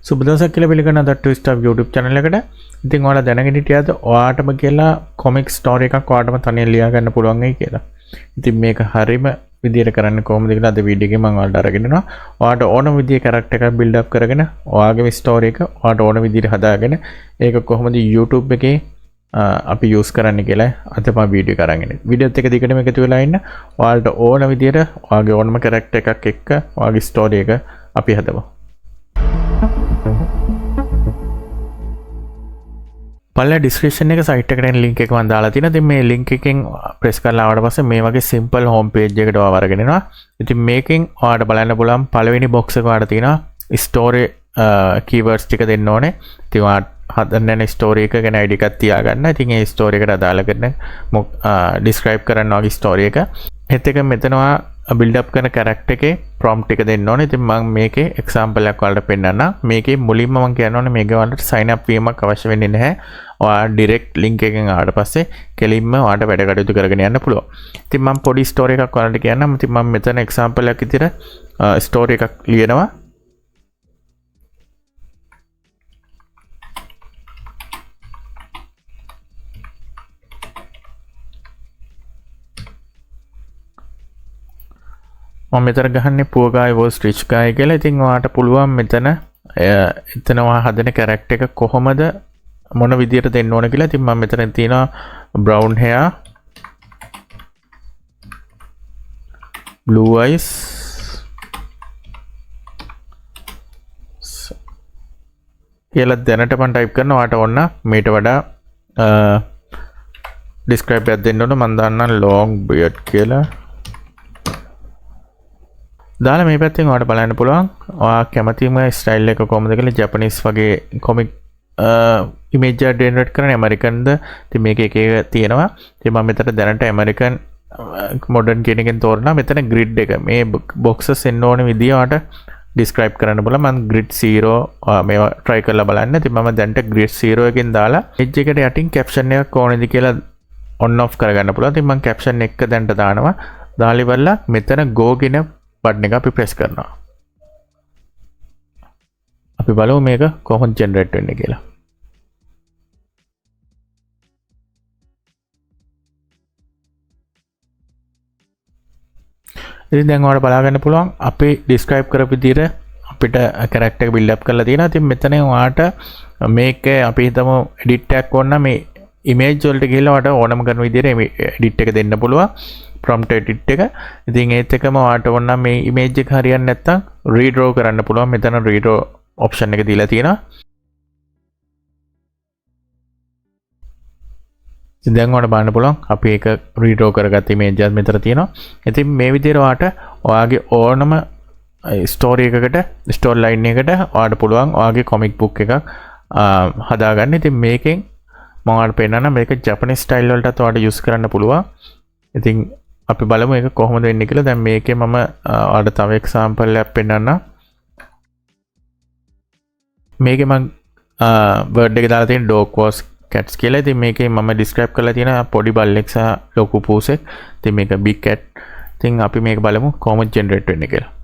සුබ දවසක් කියලා පිළිගන්න අද ට්විස්ට් ඔෆ් YouTube channel එකට. ඉතින් ඔයාලා දැනගෙන හිටියද ඔයාටම කියලා කොමික් ස්ටෝරි එකක් ඔයාටම තනියෙන් ලියා ගන්න පුළුවන් වෙයි කියලා. ඉතින් මේක හරියම විදියට කරන්න කොහොමද කියලා අද වීඩියෝ එකේ මම ඔයාලට අරගෙන එනවා. ඔයාට ඕන විදියේ කැරක්ටර් එකක් බිල්ඩ් අප් කරගෙන ඔයාගේ ස්ටෝරි එක ඔයාට ඕන විදියට හදාගෙන ඒක කොහොමද YouTube එකේ අපි යූස් කරන්න කියලා අද මම වීඩියෝ එක අරගෙන ඉන්නේ. වීඩියෝත් එක දිගටම එකතු වෙලා ඉන්න. ඔයාලට ඕන විදියට ඔයාගේ ඕනම කැරක්ටර් එකක් එක්ක ඔයාගේ ස්ටෝරි එක අපි හදමු. පල්ල ඩිස්ක්‍රිප්ෂන් එක සයිට් එකට එන ලින්ක් එක මම දාලා තියෙනවා. ඉතින් මේ ලින්ක් එකෙන් ප්‍රෙස් කරලා ආවට පස්සේ මේ වගේ සිම්පල් හෝම් පේජ් එකකට ඔයාව අරගෙන එනවා. ඉතින් මේකෙන් ඔයාලට බලන්න පුළුවන් පළවෙනි බොක්ස් එක ඔයාලට තියෙනවා ස්ටෝරි කීවර්ඩ්ස් ටික දෙන්න ඕනේ. ඉතින් ඔයාට හදන්න ස්ටෝරි එක ගැන ID එකක් තියාගන්න. ඉතින් ඒ ස්ටෝරි එකට අදාළ කරන ඩිස්ක්‍රයිබ් කරන්න ඔයාගේ ස්ටෝරි එක. ඒත් එක මෙතන ඔයා බිල්ඩ් අප් කරන කැරක්ටර් එකේ ප්‍රොම්ප්ට් එක දෙන්න ඕනේ. ඉතින් මම මේකේ එක්සැම්පල් එකක් ඔයාලට පෙන්නන්නම්. මේකේ මුලින්ම මම කියන්න ඕනේ මේක ඔයාලට sign up වීමක් අවශ්‍ය වෙන්නේ නැහැ. ඔයා ඩිරෙක්ට් ලින්ක් එකෙන් ආවට පස්සේ කෙලින්ම ඔයාලට වැඩ කටයුතු කරගෙන යන්න පුළුවන්. ඉතින් මම පොඩි ස්ටෝරි එකක් ඔයාලට කියන්නම්. ඉතින් මම මෙතන එක්සැම්පල් එකක් විදිහට ස්ටෝරි එකක් ලියනවා. මම මෙතන ගහන්නේ poor guy was rich guy කියලා. ඉතින් ඔයාට පුළුවන් මෙතන ඔයා හදන කැරක්ටර් එක කොහොමද මොන විදියට දෙන්න ඕන කියලා. ඉතින් මම මෙතන තියෙනවා brown hair, blue eyes, කියලා දැනට මම ටයිප් කරනවා. ඔයාට ඕන මේට වඩා describe එකක් දෙන්න ඕන. මම දාන්නම් long beard කියලා. දාලා මේ පැත්තෙන් ඔයාලට බලන්න පුළුවන් ඔයා කැමතිම ස්ටයිල් එක කොහොමද කියලා. ජපනිස් වගේ කොමික් ඉමේජ් එක ජෙනරේට් කරන ඇමරිකන්ද. ඉතින් මේක එක එක තියෙනවා. ඉතින් මම මෙතන දැනට ඇමරිකන් මොඩර්න් කියන එකෙන් තෝරනවා. මෙතන ග්‍රිඩ් එක මේ බොක්සස් එන්න ඕන විදිය ඔයාලට ඩිස්ක්‍රයිබ් කරන්න බලන්න. මම ග්‍රිඩ් 0 මේවා try කරලා බලන්න. ඉතින් මම දැනට ග්‍රිඩ් 0 එකෙන් දාලා එජ් එකට යටින් කැප්ෂන් එකක් ඕනේද කියලා on off කරගන්න පුළුවන්. ඉතින් මම කැප්ෂන් එක දැනට දානවා. දාලා ඉවරලා මෙතන go කියන බටන් එක අපි ප්‍රෙස් කරනවා. අපි බලමු මේක කොහොමද ජෙනරේට් වෙන්නේ කියලා. ඉතින් දැන් ඔයාලට බලා ගන්න පුළුවන් අපි ඩිස්ක්‍රයිබ් කරපු විදිහට අපිට කැරක්ටර් එක බිල්ඩ් අප් කරලා තියෙනවා. ඉතින් මෙතන ඔයාලට මේක අපි හිතමු එඩිට් එකක් ඕන නම් මේ ඉමේජ් වලට ගිහලා ඔයාලට ඕනම කරන විදිහට එඩිට් එක දෙන්න පුළුවන්. prompt edit එක. ඉතින් ඒත් එකම ඔයාලට ඕන නම් මේ image එක හරියන්නේ නැත්නම් redraw කරන්න පුළුවන්. මෙතන redraw option එක දීලා තියෙනවා. ඉතින් දැන් ඔයාලට බලන්න පුළුවන් අපි ඒක redraw කරගත්ත image එකක් මෙතන තියෙනවා. ඉතින් මේ විදිහට ඔයාලට ඔයාගේ ඕනම story එකකට story line එකකට ඔයාලට පුළුවන් ඔයාගේ comic book එකක් හදාගන්න. ඉතින් මේකෙන් මම ඔයාලට පෙන්නන්න මේක Japanese style වලටත් ඔයාලට use කරන්න පුළුවන්. ඉතින් අපි බලමු ඒක කොහොමද වෙන්නේ කියලා. දැන් මේකේ මම ඔයාලට තව එක්සැම්පල් එකක් පෙන්නන්නම්. මේකේ මම වර්ඩ් එක දාලා තියෙන dog was cats කියලා. ඉතින් මේකේ මම describe කරලා තියෙන පොඩි බල්ලෙක් සහ ලොකු පූසෙක්. ඉතින් මේක big cat. ඉතින් අපි මේක බලමු කොහොමද ජෙනරේට් වෙන්නේ කියලා.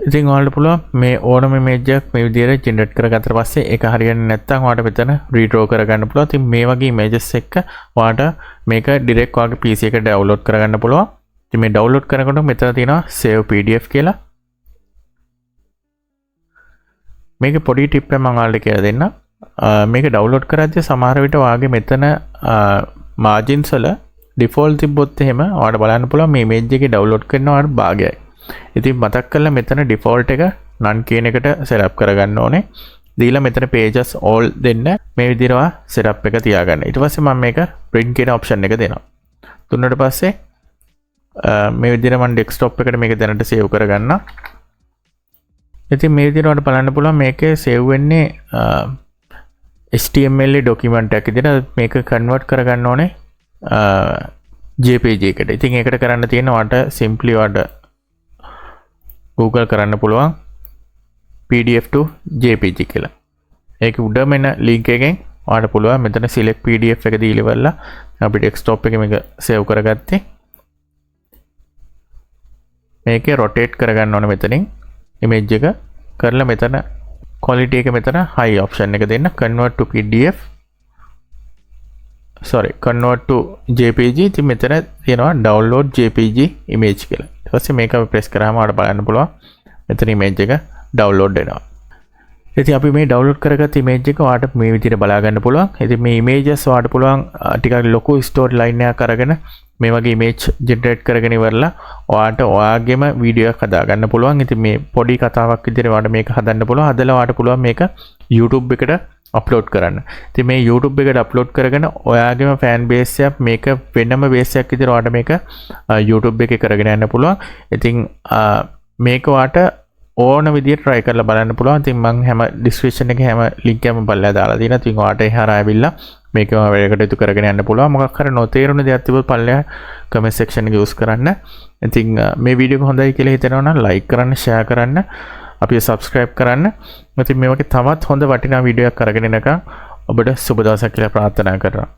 ඉතින් ඔයාලට පුළුවන් මේ ඕනම ඉමේජ් එකක් මේ විදිහට ජෙනරේට් කරගත්තට පස්සේ ඒක හරියන්නේ නැත්නම් ඔයාලට මෙතන රීඩ්‍රෝ කරගන්න පුළුවන්. ඉතින් මේ වගේ ඉමේජස් එක්ක ඔයාලට මේක ඩිරෙක්ට් ඔයාගේ PC එකට ඩවුන්ලෝඩ් කරගන්න පුළුවන්. ඉතින් මේ ඩවුන්ලෝඩ් කරනකොට මෙතන තියෙනවා save pdf කියලා. මේක පොඩි ටිප් එකක් මම ඔයාලට කියලා දෙන්නම්. මේක ඩවුන්ලෝඩ් කරද්දී සමහර විට ඔයාගේ මෙතන මාජින්ස් වල ඩිෆෝල්ට් තිබ්බොත් එහෙම ඔයාලට බලන්න පුළුවන් මේ ඉමේජ් එකේ ඩවුන්ලෝඩ් කරනවට භාගයයි. ඉතින් මතක් කරලා මෙතන ඩිෆෝල්ට් එක none කියන එකට setup කරගන්න ඕනේ. දීලා මෙතන pages all දෙන්න මේ විදිහට setup එක තියාගන්න. ඊට පස්සේ මම මේක print කියන option එක දෙනවා. දුන්නාට පස්සේ මේ විදිහට මම desktop එකට මේක දැනට save කරගන්න. ඉතින් මේ විදිහට බලන්න පුළුවන් මේකේ save වෙන්නේ HTML document එකක් විදිහට මේක convert කරගන්න ඕනේ JPG එකට. ඉතින් ඒකට කරන්න තියෙන ඔයාලට simply ඔයාලට Google කරන්න පුළුවන් PDF to JPG කියලා. ඒක උඩම එන link එකෙන් ඔයාලට පුළුවන් මෙතන select PDF එක දීලා ඉවරලා අපි desktop එකේ මේක save කරගත්තේ. මේකේ rotate කරගන්න ඕන මෙතනින් image එක කරලා මෙතන quality එක මෙතන high option එක දෙන්න convert to PDF convert to JPG ඉතින් මෙතන තියෙනවා download JPG image කියලා. ඊට පස්සේ මේක අපි press කරාම ඔයාලට බලන්න පුළුවන් මෙතන image එක download වෙනවා. ඉතින් අපි මේ download කරගත්ත image එක ඔයාලට මේ විදිහට බලා ගන්න පුළුවන්. ඉතින් මේ images ඔයාලට පුළුවන් ටිකක් ලොකු story line එකක් අරගෙන මේ වගේ image generate කරගෙන ඉවරලා ඔයාලට ඔයාගේම වීඩියෝ එකක් හදා ගන්න පුළුවන්. ඉතින් මේ පොඩි කතාවක් විදිහට ඔයාලට මේක හදන්න පුළුවන්. හදලා ඔයාලට පුළුවන් මේක YouTube එකට අප්ලෝඩ් කරන්න. ඉතින් මේ YouTube එකට අප්ලෝඩ් කරගෙන ඔයාගේම ෆෑන් බේස් එකක් මේක වෙනම බේස් එකක් විදිහට ඔයාලට මේක YouTube එකේ කරගෙන යන්න පුළුවන්. ඉතින් මේක ඔයාලට ඕන විදිහට try කරලා බලන්න පුළුවන්. ඉතින් මම හැම description එකේ හැම link එකම බලලා දාලා තියෙනවා. ඉතින් ඔයාලට ඒ හරහා ඇවිල්ලා මේකම වැඩකට යොදු කරගෙන යන්න පුළුවන්. මොකක් හරි නොතේරුණ දෙයක් තිබුණොත් පල්ලෙහා comment section එකේ use කරන්න. ඉතින් මේ වීඩියෝ එක හොඳයි කියලා හිතෙනවා නම් like කරන්න, share කරන්න, අපිව subscribe කරන්න. ඉතින් මේ වගේ තවත් හොඳ වටිනා වීඩියෝ එකක් අරගෙන එනකම් ඔබට සුබ දවසක් කියලා ප්‍රාර්ථනා කරනවා.